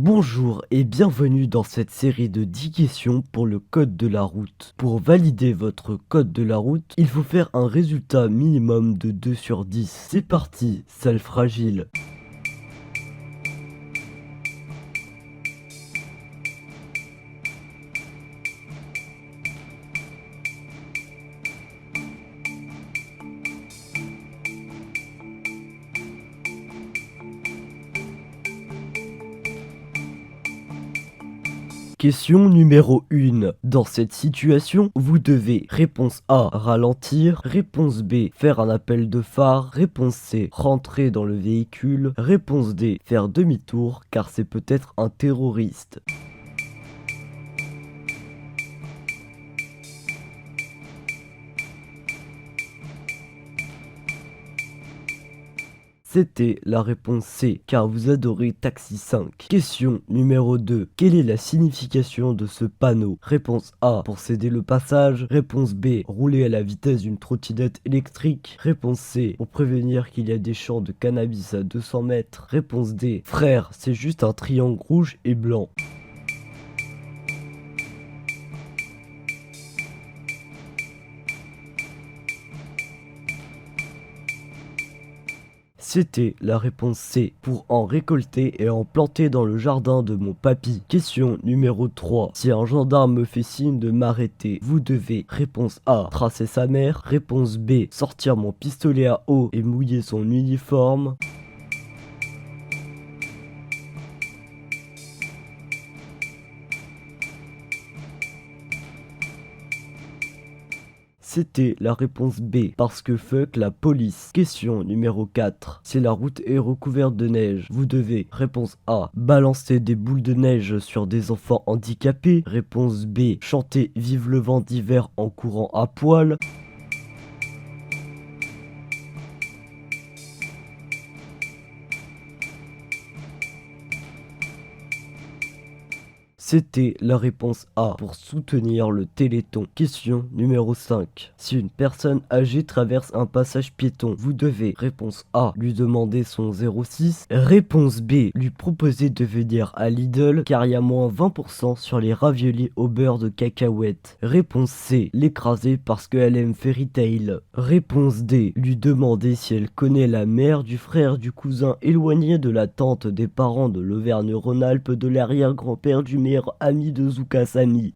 Bonjour et bienvenue dans cette série de 10 questions pour le code de la route. Pour valider votre code de la route, il faut faire un résultat minimum de 2 sur 10. C'est parti, salle fragile. Question numéro 1. Dans cette situation, vous devez réponse A, ralentir, réponse B, faire un appel de phare, réponse C, rentrer dans le véhicule, réponse D, faire demi-tour car c'est peut-être un terroriste. C'était la réponse C, car vous adorez Taxi 5. Question numéro 2. Quelle est la signification de ce panneau? Réponse A, pour céder le passage. Réponse B, rouler à la vitesse d'une trottinette électrique. Réponse C, pour prévenir qu'il y a des champs de cannabis à 200 mètres. Réponse D, frère, c'est juste un triangle rouge et blanc. C'était la réponse C, pour en récolter et en planter dans le jardin de mon papy. Question numéro 3. Si un gendarme me fait signe de m'arrêter, vous devez, réponse A, tracer sa mère, réponse B, sortir mon pistolet à eau et mouiller son uniforme. C'était la réponse B, parce que fuck la police. Question numéro 4. Si la route est recouverte de neige, vous devez, réponse A, balancer des boules de neige sur des enfants handicapés. Réponse B, chanter Vive le vent d'hiver en courant à poil. C'était la réponse A, pour soutenir le Téléthon. Question numéro 5. Si une personne âgée traverse un passage piéton, vous devez, réponse A, lui demander son 06. Réponse B, lui proposer de venir à Lidl car il y a moins 20% sur les raviolis au beurre de cacahuète. Réponse C, l'écraser parce qu'elle aime Fairy Tail. Réponse D, lui demander si elle connaît la mère, du frère, du cousin éloigné, de la tante, des parents, de l'Auvergne-Rhône-Alpes, de l'arrière-grand-père, du meilleur ami de Zuka Sami.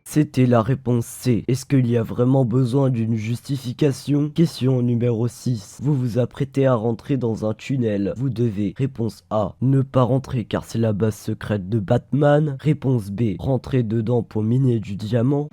C'était la réponse C. Est-ce qu'il y a vraiment besoin d'une justification? Question numéro 6. Vous vous apprêtez à rentrer dans un tunnel. Vous devez, réponse A, ne pas rentrer car c'est la base secrète de Batman. Réponse B, rentrer dedans pour miner du diamant.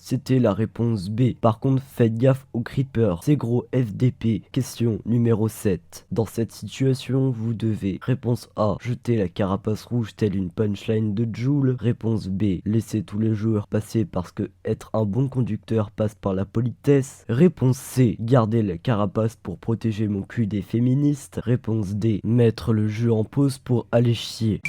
C'était la réponse B. Par contre, faites gaffe aux creepers. C'est gros FDP. Question numéro 7. Dans cette situation, vous devez, réponse A, jeter la carapace rouge telle une punchline de Joule. Réponse B, laisser tous les joueurs passer parce que être un bon conducteur passe par la politesse. Réponse C, garder la carapace pour protéger mon cul des féministes. Réponse D, mettre le jeu en pause pour aller chier.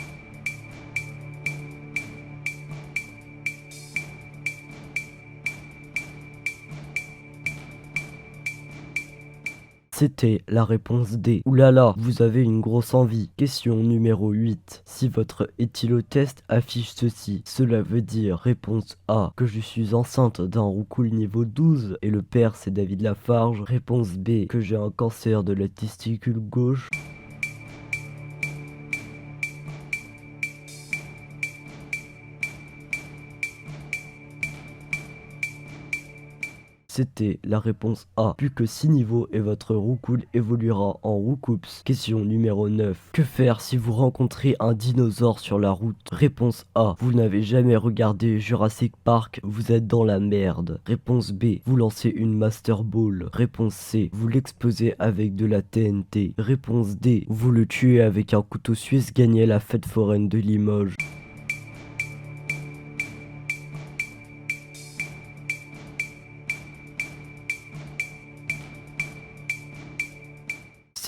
C'était la réponse D. Oulala, vous avez une grosse envie. Question numéro 8. Si votre éthylotest affiche ceci, cela veut dire, réponse A, que je suis enceinte d'un roucoule niveau 12 et le père c'est David Lafarge. Réponse B, que j'ai un cancer de la testicule gauche. C'était la réponse A. Plus que 6 niveaux et votre roucoule évoluera en roucoups. Question numéro 9. Que faire si vous rencontrez un dinosaure sur la route? Réponse A. Vous n'avez jamais regardé Jurassic Park, vous êtes dans la merde. Réponse B. Vous lancez une Master Ball. Réponse C. Vous l'explosez avec de la TNT. Réponse D. Vous le tuez avec un couteau suisse gagné à la fête foraine de Limoges.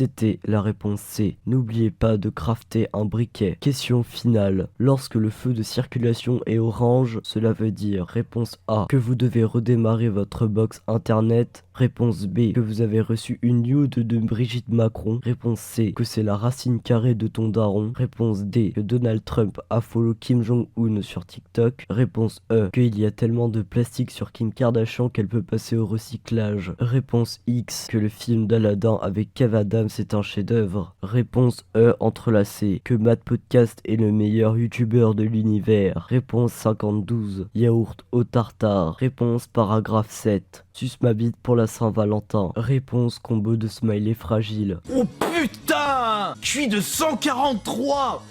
C'était la réponse C. N'oubliez pas de crafter un briquet. Question finale. Lorsque le feu de circulation est orange, cela veut dire réponse A, que vous devez redémarrer votre box internet. Réponse B, que vous avez reçu une nude de Brigitte Macron. Réponse C, que c'est la racine carrée de ton daron. Réponse D, que Donald Trump a follow Kim Jong-un sur TikTok. Réponse E, qu'il y a tellement de plastique sur Kim Kardashian qu'elle peut passer au recyclage. Réponse X, que le film d'Aladin avec Kev Adams est un chef-d'œuvre. Réponse E entrelacée, que Matt Podcast est le meilleur youtubeur de l'univers. Réponse 52, yaourt au tartare. Réponse paragraphe 7, suce ma bite pour la Saint-Valentin. Réponse combo de smiley fragile. Oh putain! Je suis de 143!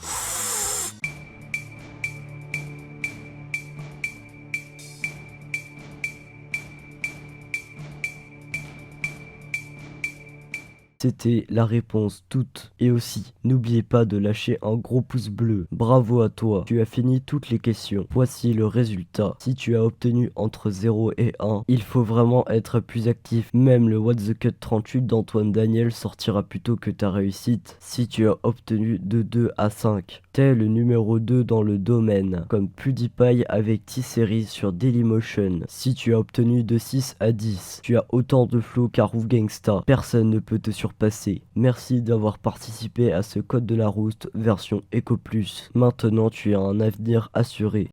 C'était la réponse toute. Et aussi, n'oubliez pas de lâcher un gros pouce bleu. Bravo à toi, tu as fini toutes les questions. Voici le résultat. Si tu as obtenu entre 0 et 1, il faut vraiment être plus actif. Même le What the Cut 38 d'Antoine Daniel sortira plus tôt que ta réussite. Si tu as obtenu de 2 à 5, t'es le numéro 2 dans le domaine, comme PewDiePie avec T-Series sur Dailymotion. Si tu as obtenu de 6 à 10, tu as autant de flow qu'Arou Gangsta. Personne ne peut te surpasser. Merci d'avoir participé à ce code de la Rouste version Eco Plus. Maintenant tu as un avenir assuré.